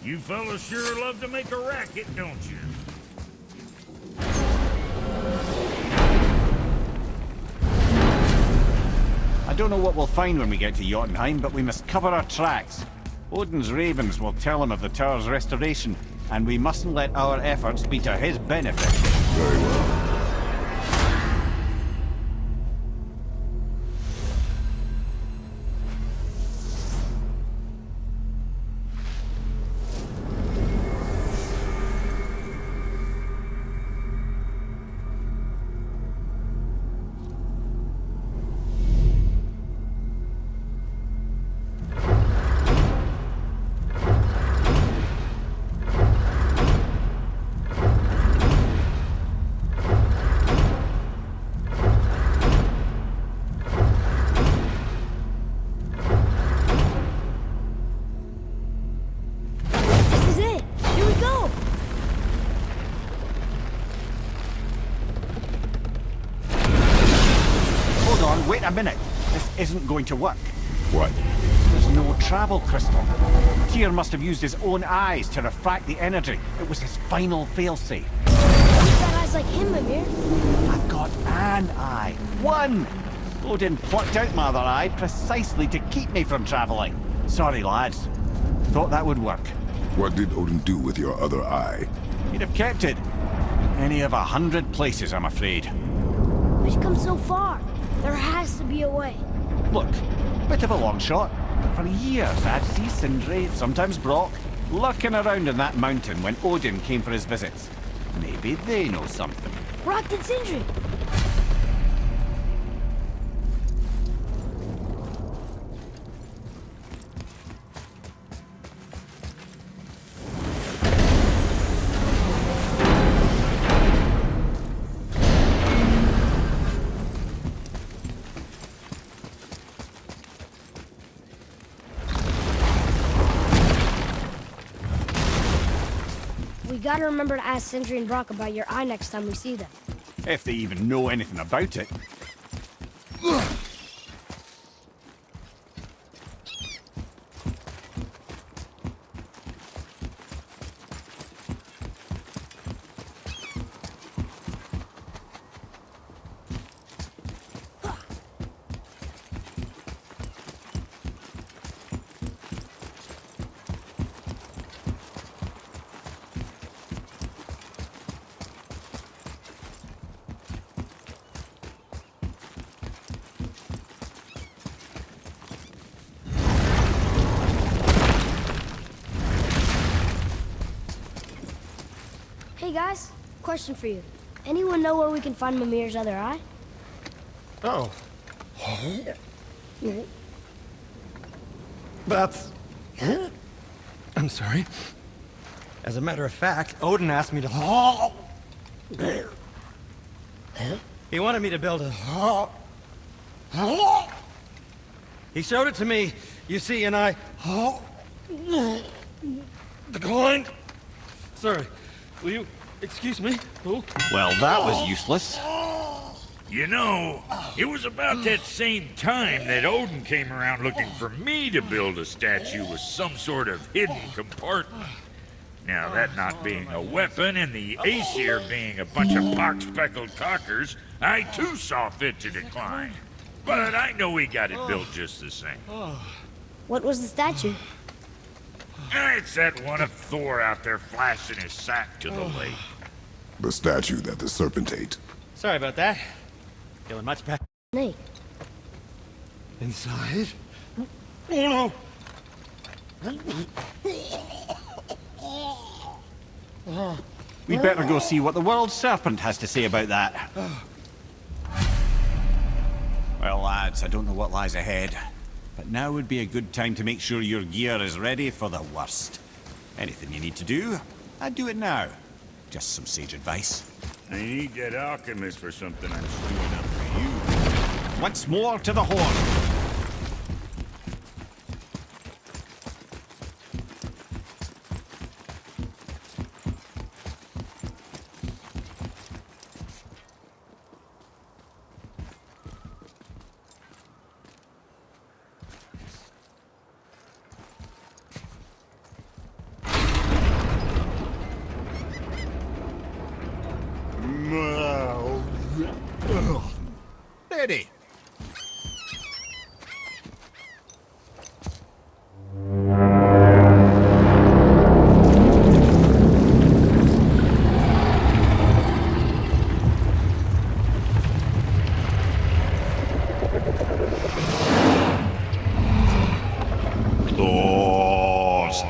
You fellas sure love to make a racket, don't you? I don't know what we'll find when we get to Jotunheim, but we must cover our tracks. Odin's ravens will tell him of the tower's restoration, and we mustn't let our efforts be to his benefit. Very well. Wait a minute. This isn't going to work. What? There's no travel crystal. Tyr must have used his own eyes to refract the energy. It was his final failsafe. You've got eyes like him, Mimir. I've got an eye. One! Odin plucked out my other eye precisely to keep me from traveling. Sorry, lads. Thought that would work. What did Odin do with your other eye? He'd have kept it. Any of 100 places, I'm afraid. We've come so far. There has to be a way. Look, bit of a long shot. For years I'd see Sindri, sometimes Brock, lurking around in that mountain when Odin came for his visits. Maybe they know something. Brock and Sindri. We gotta remember to ask Sindri and Brock about your eye next time we see them. If they even know anything about it. Hey guys, question for you. Anyone know where we can find Mimir's other eye? Oh. That's... I'm sorry. As a matter of fact, Odin asked me to... He wanted me to build a... He showed it to me, you see, and I... declined. Sorry. Will you excuse me? Oh. Well, that was useless. You know, it was about that same time that Odin came around looking for me to build a statue with some sort of hidden compartment. Now, that not being a weapon and the Aesir being a bunch of pock-speckled cockers, I too saw fit to decline. But I know he got it built just the same. What was the statue? It's that one of Thor out there flashing his sack to the lake. The statue that the serpent ate. Sorry about that. Feeling much better. Snake. Inside? Oh no! We'd better go see what the world serpent has to say about that. Well, lads, I don't know what lies ahead, but now would be a good time to make sure your gear is ready for the worst. Anything you need to do, I'd do it now. Just some sage advice. I need that alchemist for something I'm screwing up for you. Once more to the horn.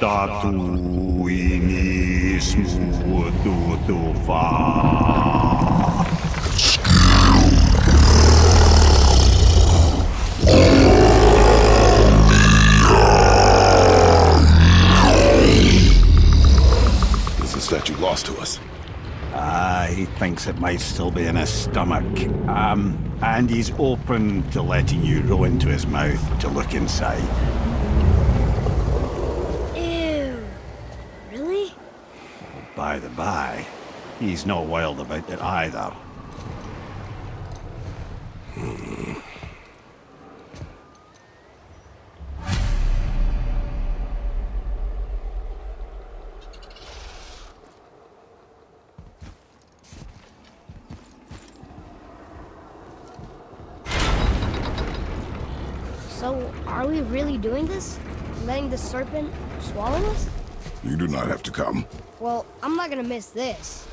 Is the statue lost to us? He thinks it might still be in his stomach. And he's open to letting you roll into his mouth to look inside. Ew. Really? By the by, he's not wild about it either. So, are we really doing this? Letting the serpent swallow us? You do not have to come. Well, I'm not gonna miss this.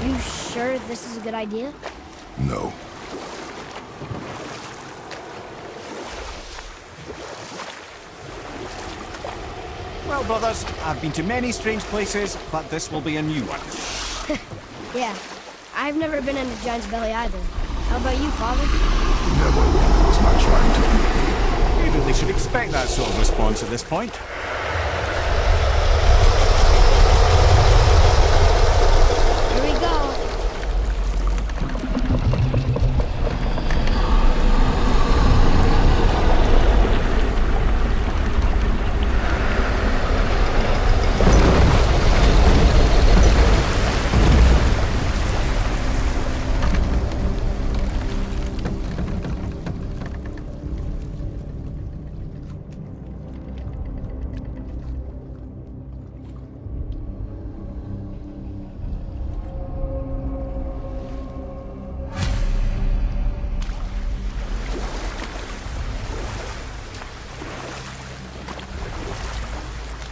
You sure this is a good idea? No. Well, brothers, I've been to many strange places, but this will be a new one. Yeah. I've never been in a giant's belly either. How about you, Father? Never one was not trying to eat me. You really should expect that sort of response at this point. Here we go.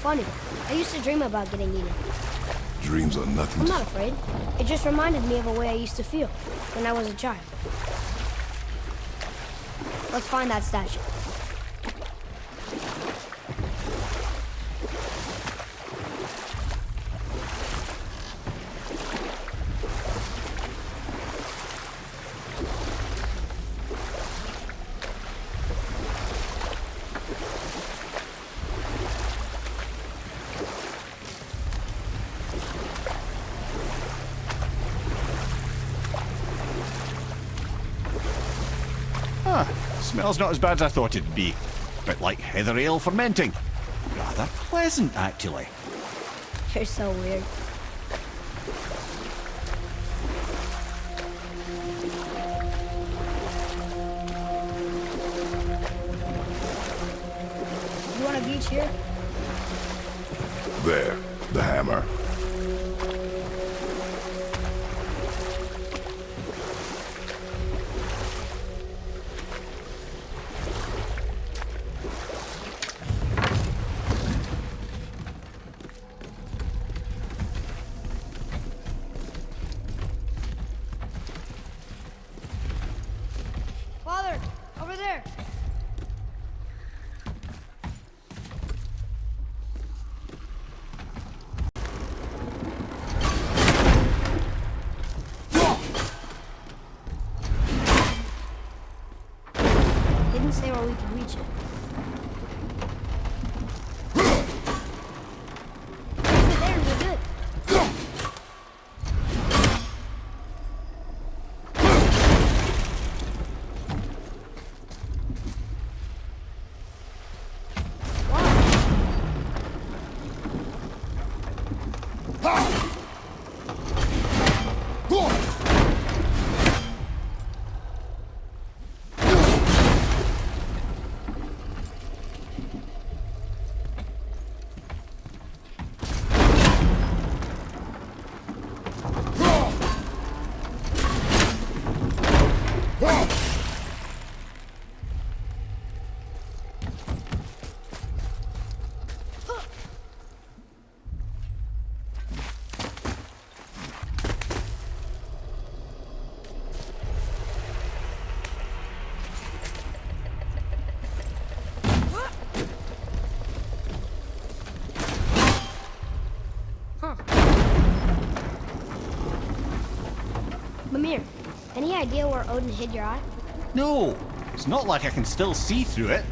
Funny. I used to dream about getting eaten. Dreams are nothing I'm to... not afraid. It just reminded me of a way I used to feel when I was a child. Let's find that statue. Smells not as bad as I thought it'd be. Bit like heather ale fermenting. Rather pleasant, actually. You're so weird. You want a beach here? There, the hammer. Father, over there. Didn't say where we could reach it. Over there, we're good. idea where Odin hid your eye? No, it's not like I can still see through it.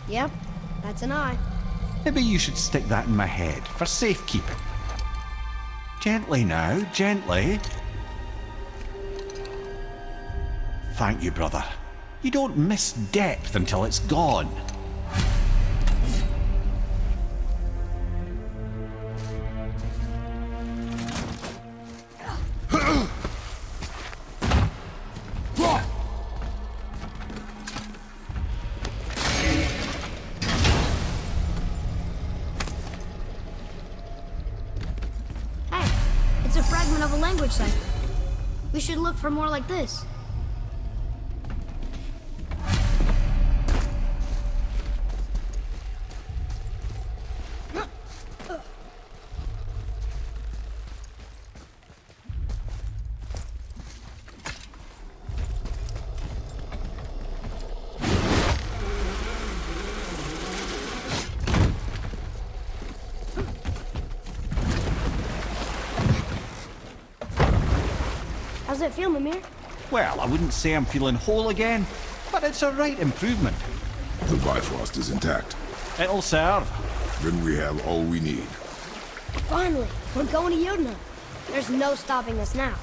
Yep, that's an eye. Maybe you should stick that in my head for safekeeping. Gently now, gently. Thank you, brother. You don't miss depth until it's gone. Hey, it's a fragment of a language cipher. We should look for more like this. How's it feel, Mimir? Well, I wouldn't say I'm feeling whole again, but it's a right improvement. The Bifrost is intact. It'll serve. Then we have all we need. Finally, we're going to Jotunheim. There's no stopping us now.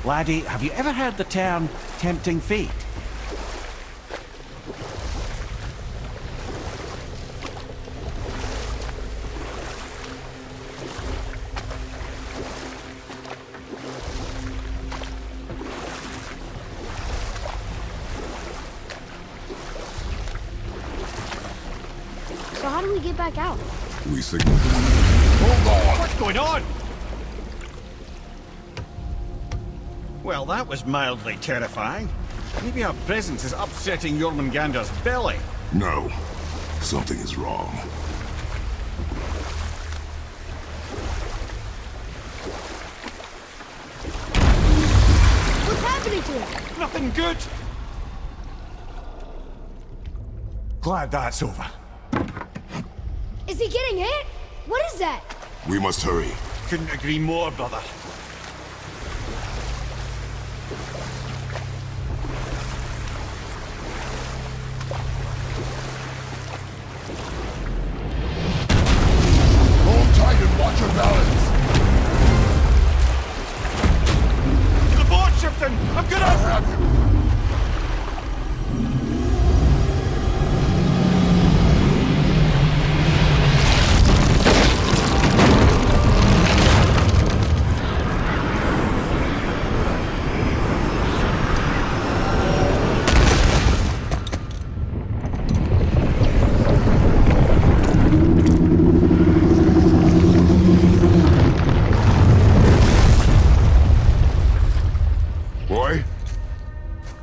Laddie, have you ever heard the term tempting fate? So how do we get back out? We signal. Hold on! What's going on? Well, that was mildly terrifying. Maybe our presence is upsetting Jormungandr's belly. No. Something is wrong. What's happening to him? Nothing good. Glad that's over. Is he getting hit? What is that? We must hurry. Couldn't agree more, brother. Hold tight and watch your balance. The board shifting! I'm gonna Have you.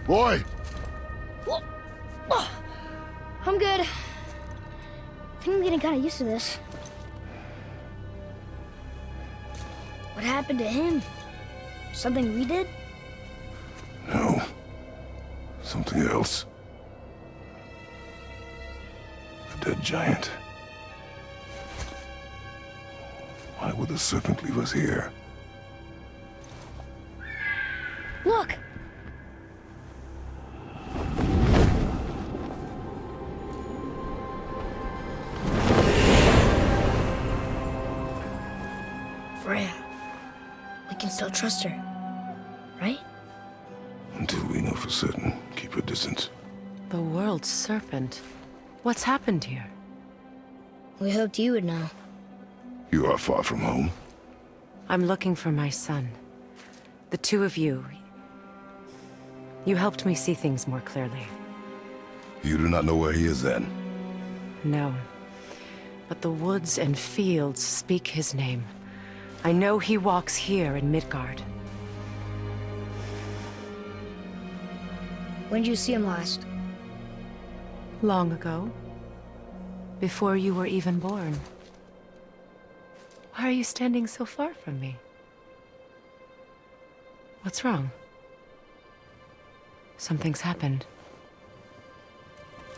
Boy! I'm good. I think I'm getting kind of used to this. What happened to him? Something we did? No. Something else. A dead giant. Why would the serpent leave us here? Look! Freya. We can still trust her, right? Until we know for certain, keep a distance. The world's serpent. What's happened here? We hoped you would know. You are far from home. I'm looking for my son. The two of you. You helped me see things more clearly. You do not know where he is then? No. But the woods and fields speak his name. I know he walks here in Midgard. When did you see him last? Long ago. Before you were even born. Why are you standing so far from me? What's wrong? Something's happened.